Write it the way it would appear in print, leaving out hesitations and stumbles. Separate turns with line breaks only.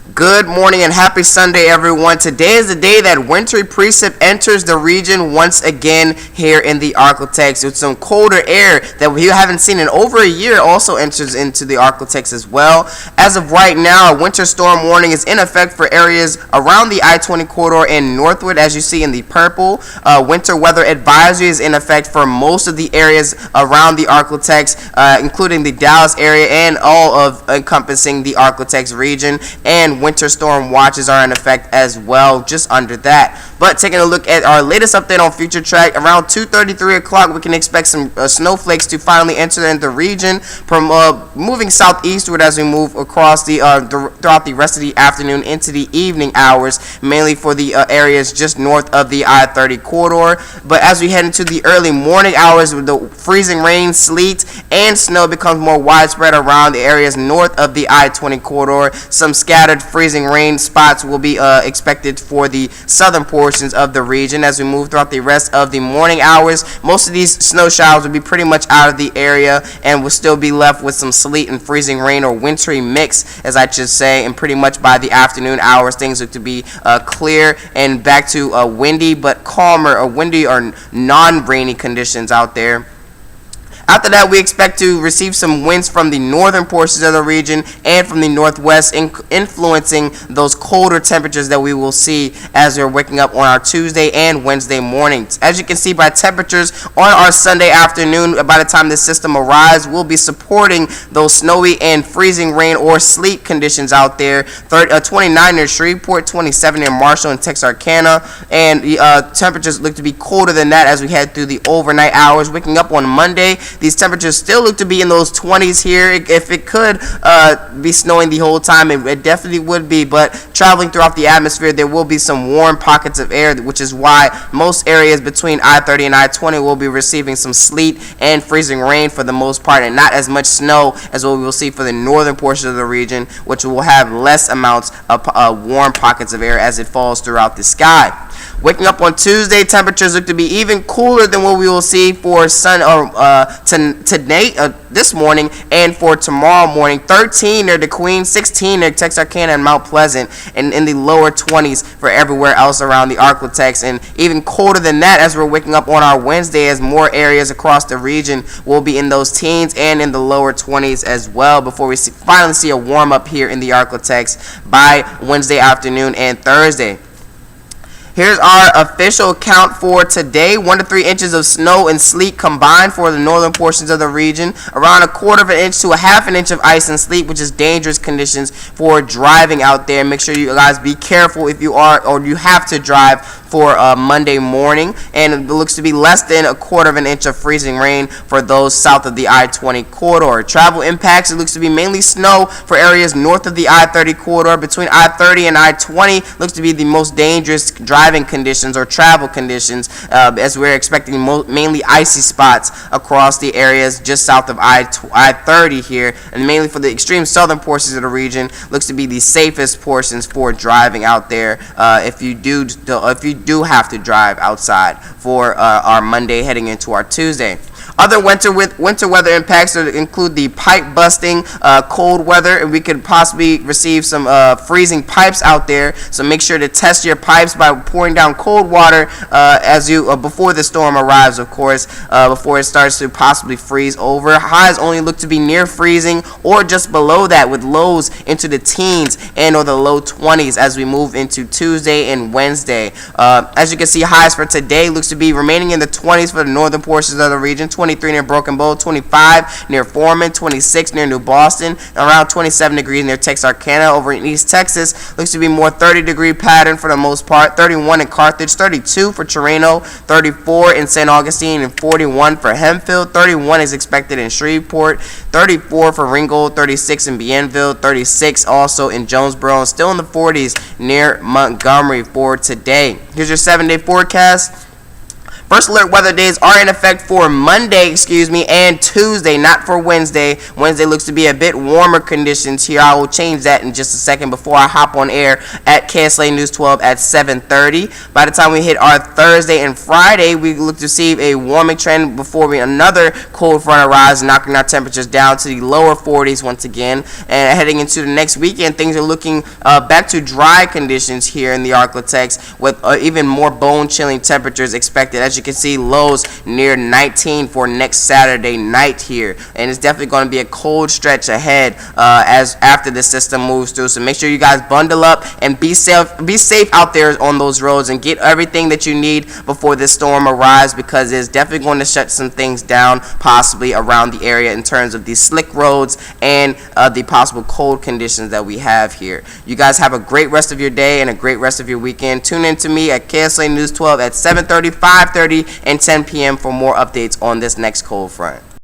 Good morning and happy Sunday, everyone. Today is the day that wintry precip enters the region once again here in the Arklatex. With some colder air that we haven't seen in over a year also enters into the Arklatex as well. As of right now, a winter storm warning is in effect for areas around the I-20 corridor and northward, as you see in the purple. Winter weather advisory is in effect for most of the areas around the Arklatex, including the Dallas area and all of encompassing the Arklatex region, and winter storm watches are in effect as well, just under that. But taking a look at our latest update on Future Track, around 2:33 o'clock, we can expect some snowflakes to finally enter into the region, from moving southeastward as we move across throughout the rest of the afternoon into the evening hours, mainly for the areas just north of the I-30 corridor. But as we head into the early morning hours, with the freezing rain, sleet, and snow becomes more widespread around the areas north of the I-20 corridor. Some scattered freezing rain spots will be expected for the southern portions of the region. As we move throughout the rest of the morning hours, most of these snow showers will be pretty much out of the area, and will still be left with some sleet and freezing rain, or wintry mix, as I should say. And pretty much by the afternoon hours, things look to be clear and back to windy but calmer, or windy or non-rainy conditions out there. After that, we expect to receive some winds from the northern portions of the region and from the northwest, influencing those colder temperatures that we will see as we're waking up on our Tuesday and Wednesday mornings. As you can see by temperatures on our Sunday afternoon, by the time this system arrives, we'll be supporting those snowy and freezing rain or sleet conditions out there. 29 near Shreveport, 27 near Marshall and Texarkana, and temperatures look to be colder than that as we head through the overnight hours. Waking up on Monday, these temperatures still look to be in those 20s here. If it could be snowing the whole time, it definitely would be, but traveling throughout the atmosphere, there will be some warm pockets of air, which is why most areas between I-30 and I-20 will be receiving some sleet and freezing rain for the most part, and not as much snow as what we will see for the northern portion of the region, which will have less amounts of warm pockets of air as it falls throughout the sky. Waking up on Tuesday, temperatures look to be even cooler than what we will see for today, this morning, and for tomorrow morning. 13 near the Queen, 16 near Texarkana and Mount Pleasant, and in the lower 20s for everywhere else around the Arklatex, and even colder than that as we're waking up on our Wednesday, as more areas across the region will be in those teens and in the lower 20s as well, before we finally see a warm up here in the Arklatex by Wednesday afternoon and Thursday. Here's our official count for today. 1 to 3 inches of snow and sleet combined for the northern portions of the region. Around 1/4 of an inch to 1/2 an inch of ice and sleet, which is dangerous conditions for driving out there. Make sure you guys be careful if you are or you have to drive for Monday morning. And it looks to be less than 1/4 of an inch of freezing rain for those south of the I-20 corridor. Travel impacts, it looks to be mainly snow for areas north of the I-30 corridor. Between I-30 and I-20 looks to be the most dangerous driving conditions or travel conditions, as we're expecting mainly icy spots across the areas just south of I-30 here, and mainly for the extreme southern portions of the region looks to be the safest portions for driving out there, if you do have to drive outside for our Monday heading into our Tuesday. Other winter weather impacts include the pipe busting, cold weather, and we could possibly receive some freezing pipes out there. So make sure to test your pipes by pouring down cold water before the storm arrives, of course, before it starts to possibly freeze over. Highs only look to be near freezing or just below that, with lows into the teens and or the low 20s as we move into Tuesday and Wednesday. As you can see, highs for today looks to be remaining in the 20s for the northern portions of the region. 23 near Broken Bow, 25 near Foreman, 26 near New Boston, around 27 degrees near Texarkana. Over in East Texas, looks to be more 30-degree pattern for the most part. 31 in Carthage, 32 for Chirano, 34 in St. Augustine, and 41 for Hempfield. 31 is expected in Shreveport, 34 for Ringgold, 36 in Bienville, 36 also in Jonesboro, and still in the 40s near Montgomery for today. Here's your 7-day forecast. First alert weather days are in effect for Monday, and Tuesday, not for Wednesday. Wednesday looks to be a bit warmer conditions here. I will change that in just a second before I hop on air at KSLA News 12 at 7:30. By the time we hit our Thursday and Friday, we look to see a warming trend before another cold front arrives, knocking our temperatures down to the lower 40s once again. And heading into the next weekend, things are looking back to dry conditions here in the Arklatex, with even more bone-chilling temperatures expected. As you can see, lows near 19 for next Saturday night here, and it's definitely going to be a cold stretch ahead as after the system moves through. So make sure you guys bundle up and be safe out there on those roads, and get everything that you need before this storm arrives, because it's definitely going to shut some things down possibly around the area in terms of these slick roads and the possible cold conditions that we have here. You guys have a great rest of your day and a great rest of your weekend. Tune in to me at KSLA News 12 at 7:30, 5:30, and 10 p.m. for more updates on this next cold front.